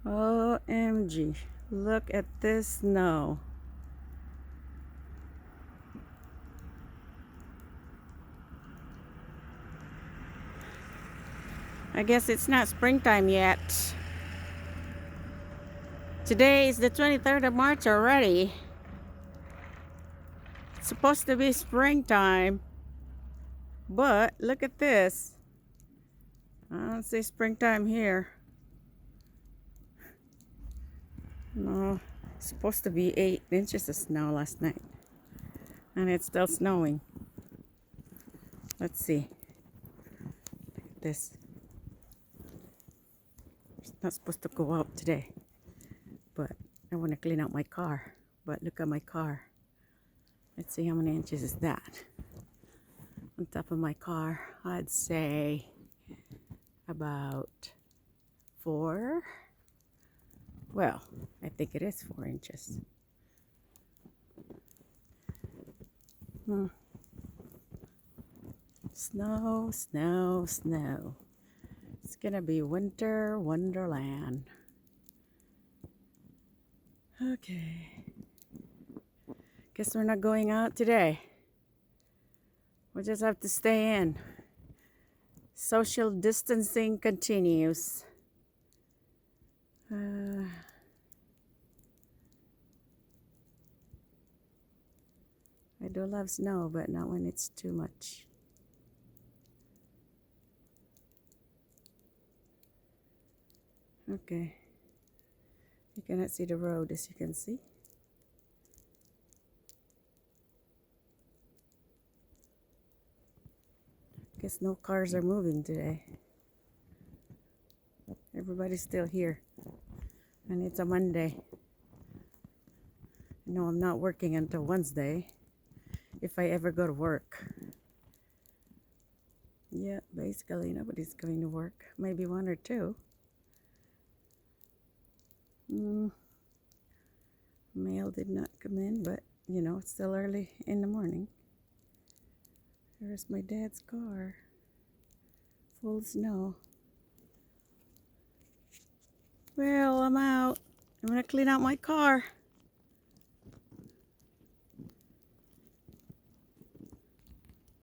OMG, look at this snow. I guess it's not springtime yet. Today is the 23rd of March already. It's supposed to be springtime. But look at this. I don't see springtime here. No, it's supposed to be 8 inches of snow last night. And it's still snowing. Let's see. Look at this. It's not supposed to go out today. But I want to clean out my car. But look at my car. Let's see how many inches is that. On top of my car, I'd say about 4. Well, I think it is 4 inches. Snow, snow, snow. It's gonna be winter wonderland. Okay. Guess we're not going out today. We'll just have to stay in. Social distancing continues. I do love snow, but not when it's too much. Okay. You cannot see the road, as you can see. Guess no cars are moving today. Everybody's still here. And it's a Monday. No, I'm not working until Wednesday. If I ever go to work. Yeah, basically nobody's going to work. Maybe 1 or 2. Mail did not come in, but you know, it's still early in the morning. There's my dad's car. Full of snow. Well, I'm out. I'm gonna clean out my car.